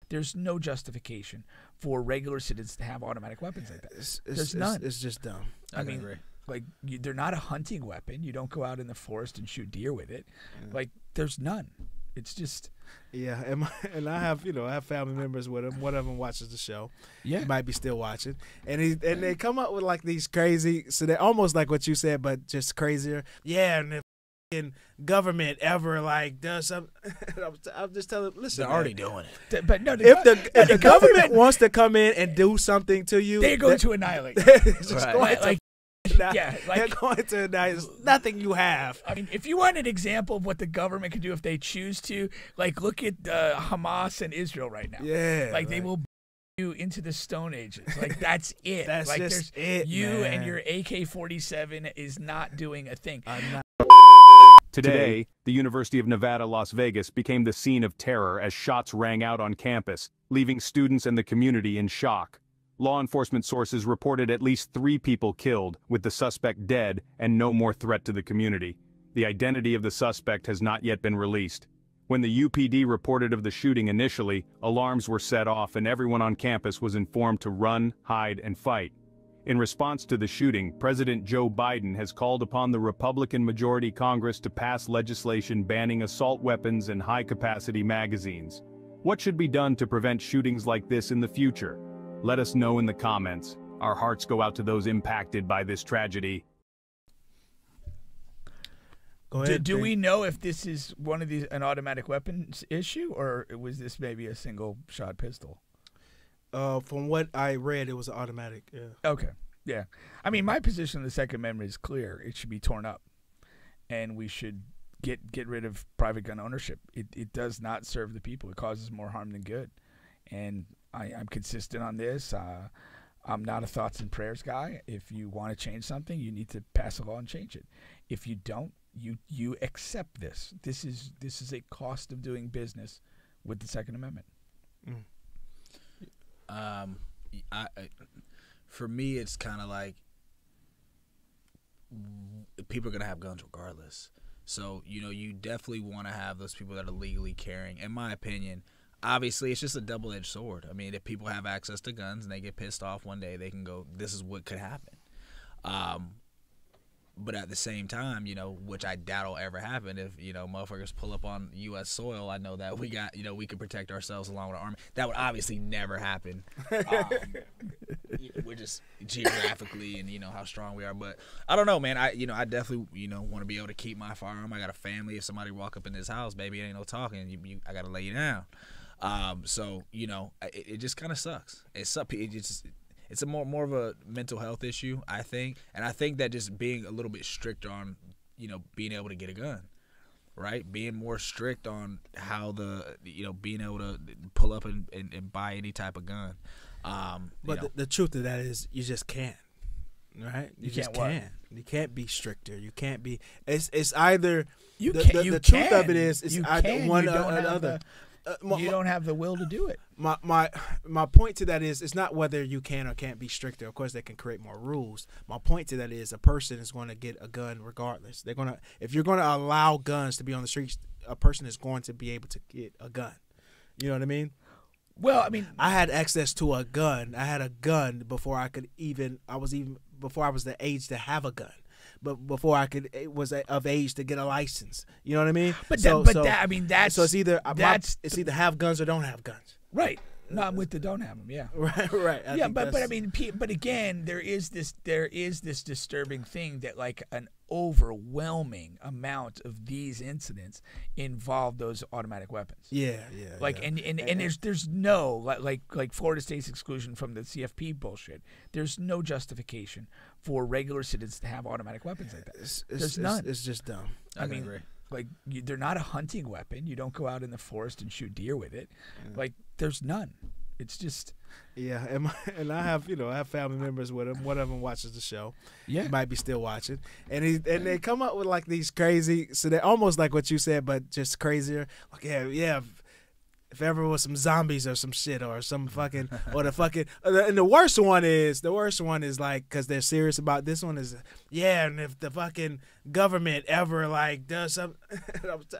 There's no justification for regular citizens to have automatic weapons like that. There's none. It's just dumb. I mean, like they're not a hunting weapon. You don't go out in the forest and shoot deer with it. Yeah. Like there's none. It's just and I have I have family members with him. One of them watches the show. Yeah, he might be still watching, and they come up with like these crazy. So they're almost like what you said, but just crazier. Yeah, and if government ever like does something, I'm just telling. Listen, they're already doing it. But no, if the government wants to come in and do something to you, they're going to annihilate. Yeah, they're going to annihilate. There's nothing you have. I mean, if you want an example of what the government can do if they choose to, like look at Hamas and Israel right now. Yeah, like they will you into the Stone Ages. Like that's it. That's like just it. You man. and your AK-47 is not doing a thing. Today, the University of Nevada, Las Vegas became the scene of terror as shots rang out on campus, leaving students and the community in shock. Law enforcement sources reported at least 3 people killed, with the suspect dead and no more threat to the community. The identity of the suspect has not yet been released. When the UPD reported of the shooting initially, alarms were set off and everyone on campus was informed to run, hide, and fight. In response to the shooting, President Joe Biden has called upon the Republican-majority Congress to pass legislation banning assault weapons and high-capacity magazines. What should be done to prevent shootings like this in the future? Let us know in the comments. Our hearts go out to those impacted by this tragedy. Go ahead, do we know if this is one of these an automatic weapons issue, or was this maybe a single-shot pistol? From what I read, it was automatic. Yeah. Okay. Yeah. I mean, my position on the Second Amendment is clear. It should be torn up, and we should get rid of private gun ownership. It does not serve the people. It causes more harm than good, and I'm consistent on this. I'm not a thoughts and prayers guy. If you want to change something, you need to pass a law and change it. If you don't, you accept this. This is a cost of doing business with the Second Amendment. For me, it's kind of like people are gonna have guns regardless. So you definitely want to have those people that are legally carrying. In my opinion, obviously, it's just a double-edged sword. I mean, if people have access to guns and they get pissed off one day, they can go, "This is what could happen." But at the same time, which I doubt will ever happen, if, motherfuckers pull up on U.S. soil, I know that we got, we can protect ourselves along with our army. That would obviously never happen. We're just geographically and, how strong we are. But I don't know, man. I definitely, want to be able to keep my firearm. I got a family. If somebody walk up in this house, baby, it ain't no talking. I got to lay you down. So, it just kind of sucks. It's a more of a mental health issue, I think. And I think that just being a little bit stricter on, being able to get a gun, right? Being more strict on how being able to pull up and buy any type of gun. But the truth of that is you just can't, right? You just can't. You can't be stricter. You can't be. It's either the truth of it is it's either one or the other. You don't have the will to do it. My point to that is it's not whether you can or can't be stricter. Of course, they can create more rules. My point to that is a person is going to get a gun regardless. If you're going to allow guns to be on the streets, a person is going to be able to get a gun. You know what I mean? Well, I mean, I had access to a gun. I had a gun before I could before I was the age to have a gun. But before it was of age to get a license. You know what I mean? But so it's either have guns or don't have guns. Right. No, I'm with the don't have them. Yeah. Right. But again, there is this disturbing thing that like an overwhelming amount of these incidents involve those automatic weapons. Yeah. And there's no like Florida State's exclusion from the CFP bullshit. There's no justification for regular citizens to have automatic weapons like that. There's none. It's just dumb. I agree. Like they're not a hunting weapon. You don't go out in the forest and shoot deer with it. Yeah. Like there's none. It's just and I have family members with him. One of them watches the show. Yeah, he might be still watching. And they come up with like these crazy. So they're almost like what you said, but just crazier. Like if if ever was some zombies or some shit or some fucking or the fucking and the worst one is like because they're serious about this one is and if the fucking government ever like does something,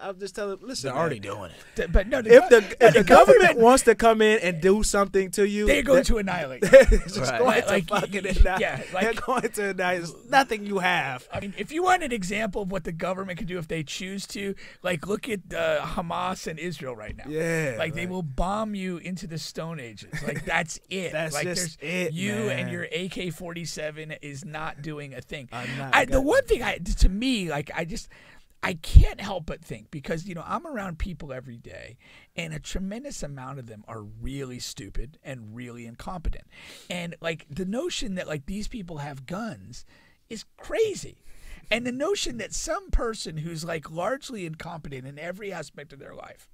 I'm just telling. Listen, they're already doing it. But no, if the government wants to come in and do something to you, they're going to annihilate. it's just Right. going to Like, fucking annihilate. yeah, like- they're going to annihilate. There's nothing you have. I mean, if you want an example of what the government can do if they choose to, like, look at Hamas and Israel right now. Yeah, like they right. will bomb you into the Stone Ages. Like that's it. That's like just there's it, you man. and your AK-47 is not doing a thing. I'm The one thing to me, like I can't help but think because I'm around people every day, and a tremendous amount of them are really stupid and really incompetent, and like the notion that like these people have guns is crazy. And the notion that some person who's like largely incompetent in every aspect of their life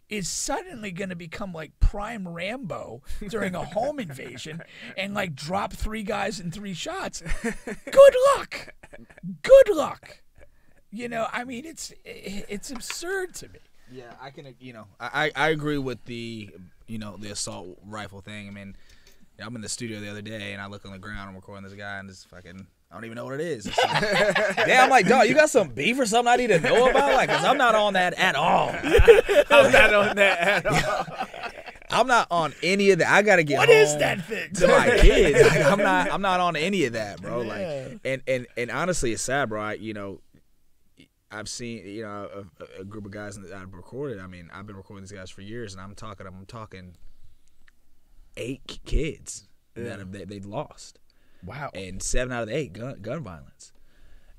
is suddenly going to become like prime Rambo during a home invasion and like drop 3 guys in 3 shots. Good luck. Good luck. I mean, it's absurd to me. Yeah, I can. I agree with the the assault rifle thing. I mean, I'm in the studio the other day and I look on the ground. I'm recording this guy and this fucking. I don't even know what it is. Yeah, I'm like, dog, you got some beef or something I need to know about? Like, cause I'm not on that at all. I'm not on that at all. I'm not on any of that. I gotta get What home is that thing? to my kids. Like, I'm not on any of that, bro. Yeah. Like, and honestly, it's sad, bro. I've seen a group of guys that I've recorded. I mean, I've been recording these guys for years, and I'm talking 8 kids that they've lost. Wow. And 7 out of the 8 gun violence,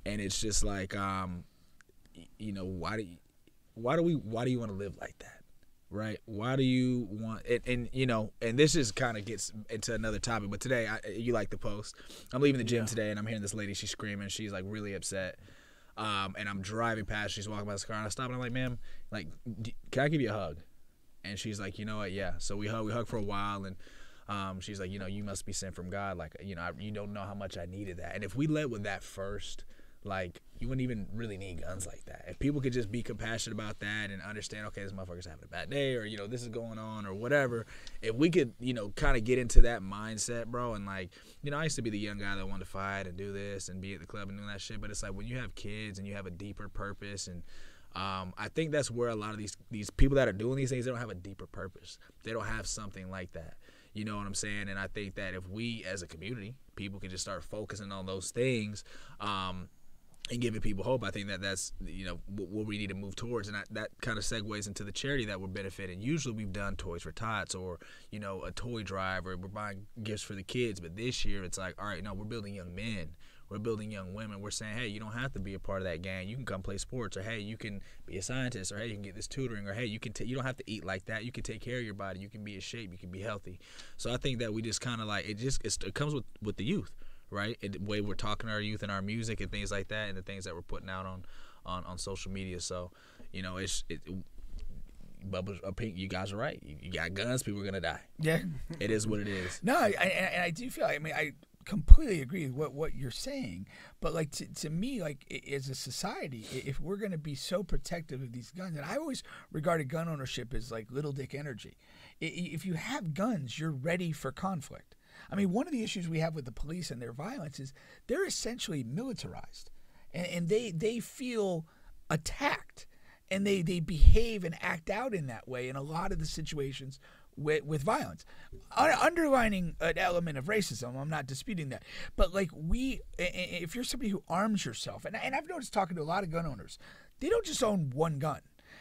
and it's just like, why do you want to live like that, right? Why do you want and this just kind of gets into another topic. But today, you like the post. I'm leaving the gym today, and I'm hearing this lady. She's screaming. She's like really upset. And I'm driving past. She's walking by this car, and I stop, and I'm like, "Ma'am, like, can I give you a hug?" And she's like, "You know what? Yeah." So we hug for a while, and she's like, you must be sent from God. Like, you don't know how much I needed that. And if we led with that first, like, you wouldn't even really need guns like that. If people could just be compassionate about that and understand, okay, this motherfucker's having a bad day, or, this is going on, or whatever. If we could, kind of get into that mindset, bro, and like, I used to be the young guy that wanted to fight and do this and be at the club and doing that shit. But it's like when you have kids and you have a deeper purpose, and I think that's where a lot of these people that are doing these things, they don't have a deeper purpose. They don't have something like that. You know what I'm saying? And I think that if we, as a community, people can just start focusing on those things and giving people hope, I think that's what we need to move towards. And that kind of segues into the charity that we're benefiting. Usually we've done Toys for Tots or, a toy drive, or we're buying gifts for the kids. But this year it's like, all right, no, we're building young men. We're building young women. We're saying, hey, you don't have to be a part of that gang. You can come play sports, or hey, you can be a scientist, or hey, you can get this tutoring, or hey, you don't have to eat like that. You can take care of your body. You can be in shape. You can be healthy. So I think that we just kind of like it comes with the youth, right? The way we're talking to our youth and our music and things like that, and the things that we're putting out on social media. So Bubba's Pink, you guys are right. You got guns, people are gonna die. Yeah. It is what it is. No, I do feel. I mean, I completely agree with what you're saying, but like to me, like as a society, if we're going to be so protective of these guns, and I always regarded gun ownership as like little dick energy. If you have guns, you're ready for conflict. I mean, one of the issues we have with the police and their violence is they're essentially militarized, and they feel attacked, and they behave and act out in that way in a lot of the situations with violence, underlining an element of racism. I'm not disputing that, but like if you're somebody who arms yourself, and I've noticed talking to a lot of gun owners, they don't just own one gun.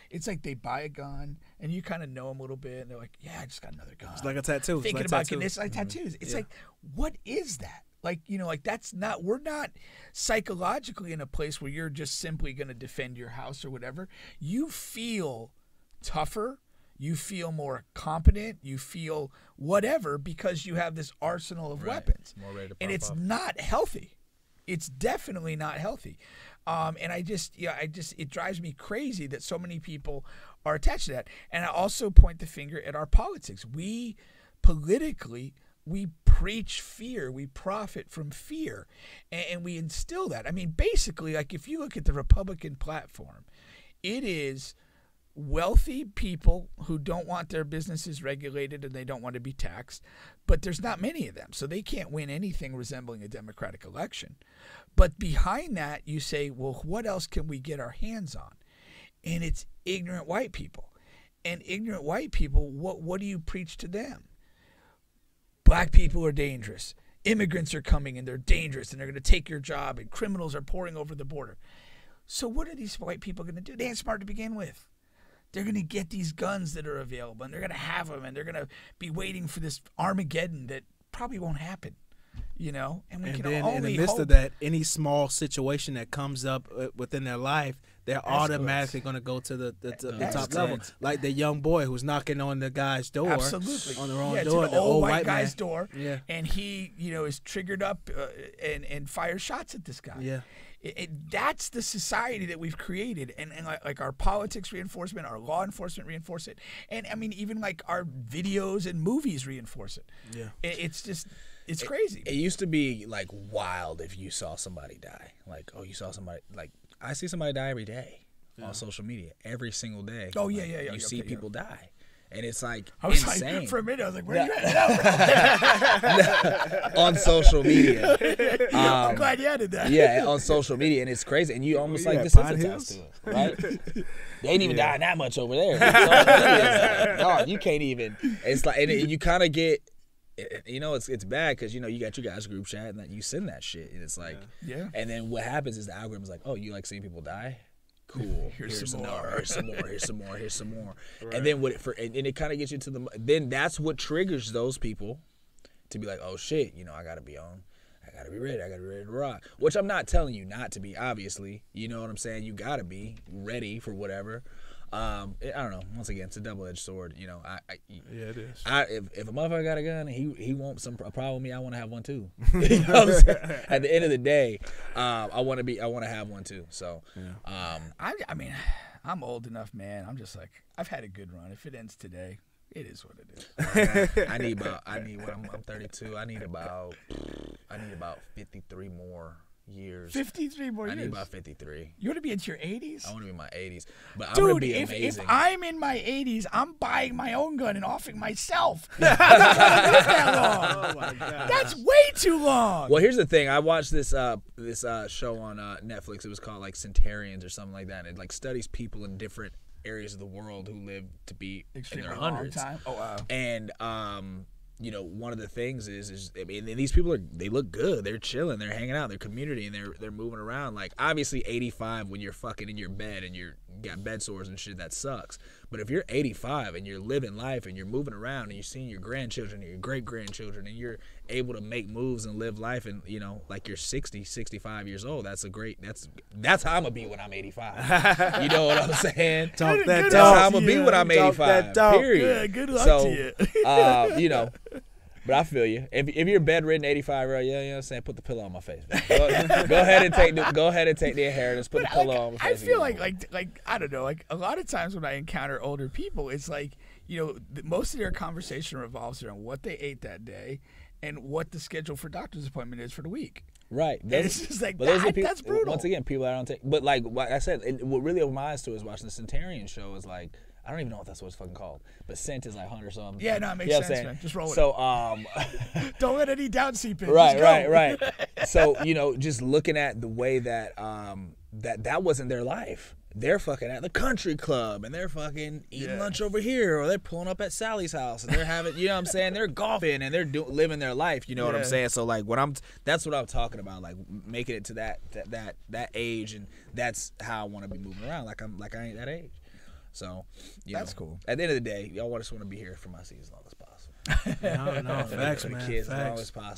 It's like they buy a gun, and you kind of know them a little bit, and they're like, "Yeah, I just got another gun." It's like a tattoo. Thinking like about tattoo. getting this, like tattoos. It's like, what is that? Like, like that's not. We're not psychologically in a place where you're just simply going to defend your house or whatever. You feel tougher. You feel more competent. You feel whatever because you have this arsenal of weapons, More ready to and pop it's off. not healthy. It's definitely not healthy. And it drives me crazy that so many people are attached to that. And I also point the finger at our politics. We politically, we preach fear. We profit from fear, and we instill that. I mean, basically, like if you look at the Republican platform, it is wealthy people who don't want their businesses regulated and they don't want to be taxed, but there's not many of them, so they can't win anything resembling a democratic election. But behind that, you say, well, what else can we get our hands on? And it's ignorant white people. And ignorant white people, what do you preach to them? Black people are dangerous. Immigrants are coming and they're dangerous and they're going to take your job and criminals are pouring over the border. So what are these white people going to do? They ain't smart to begin with. They're going to get these guns that are available and they're going to have them and they're going to be waiting for this Armageddon that probably won't happen, you know? And we can then only in the midst hope. of that, any small situation that comes up within their life, they're automatically going to go to the top level. Like the young boy who's knocking on the guy's door. Absolutely. On the wrong yeah, door. to the old white guy's man. door. Yeah. And he, you know, is triggered up and fires shots at this guy. Yeah. That's the society that we've created, and like our politics reinforcement, our law enforcement reinforce it, and I mean even like our videos and movies reinforce it. Yeah, it's just crazy. It used to be like wild if you saw somebody die. Like, oh, you saw somebody. Like, I see somebody die every day on social media, every single day. Oh like, yeah. You see people die. And it's like I was insane. Like, for a minute, I was like, "Where are you at?" On social media. I'm glad you added that. Yeah, on social media, and it's crazy, and you almost like desensitized to it, right? They ain't even dying that much over there. Dog, you can't even. It's like, and you kind of get, you know, it's bad because you know you got your guys group chat and that you send that shit, and it's like, yeah. And then what happens is the algorithm's like, oh, you like seeing people die? Cool. Here's some more. Here's some more. Here's some more. Here's some more. Right. And then and it kind of gets you to then that's what triggers those people to be like, oh shit, you know, I gotta be on. I gotta be ready. I gotta be ready to rock. Which I'm not telling you not to be. Obviously, you know what I'm saying. You gotta be ready for whatever. I don't know. Once again, it's a double-edged sword. You know, yeah, it is. If a motherfucker got a gun and he wants a problem with me, I want to have one too. You know what I'm saying? At the end of the day, I want to have one too. So, yeah. I mean, I'm old enough, man. I'm just like, I've had a good run. If it ends today, it is what it is. I'm 32. I need about 53 more years. 53 more years. I need about 53. You want to be into your 80s? I want to be in my 80s. But Dude, I'm going to be if amazing. I'm in my 80s, I'm buying my own gun and offing myself. That long. Oh my God. That's way too long. Well, here's the thing. I watched this show on Netflix. It was called like Centenarians or something like that. And it like studies people in different areas of the world who live to be Extremely in their hundreds. Long time. Oh wow. And you know, one of the things is I mean, these people they look good. They're chilling. They're hanging out. They're community, and they're moving around. Like obviously, 85 when you're fucking in your bed and you're got bed sores and shit, that sucks. But if you're 85 and you're living life and you're moving around and you're seeing your grandchildren and your great grandchildren and you're able to make moves and live life and you know like you're 60, 65 years old, that's how I'm gonna be when I'm 85. You know what I'm saying? Talk that That's talk. how I'm gonna be when I'm 85. Period. Good luck So, to you. you know. But I feel you. If you're bedridden 85-year-old, you know what I'm saying, put the pillow on my face. Go ahead and take the inheritance, put the pillow on my face. I feel like I don't know, like a lot of times when I encounter older people, it's like, you know, most of their conversation revolves around what they ate that day and what the schedule for doctor's appointment is for the week. Right. It's just like that's brutal. Once again, people that I don't take. But like I said, what really opened my eyes to is watching the Centenarian show is like, I don't even know what that's what it's fucking called, but scent is like hunt or something. Yeah, no, it makes sense, man. Just roll it. So, don't let any doubt seep in. Right. So, you know, just looking at the way that that wasn't their life. They're fucking at the country club and they're fucking eating lunch over here, or they're pulling up at Sally's house and they're having, you know what I'm saying? They're golfing and they're living their life. You know what I'm saying? So like that's what I'm talking about. Like making it to that age, and that's how I want to be moving around. Like I ain't that age. So, that's cool. At the end of the day, y'all just want to be here for my season as long as possible. No, facts, man. For the kids Facts. as long as possible.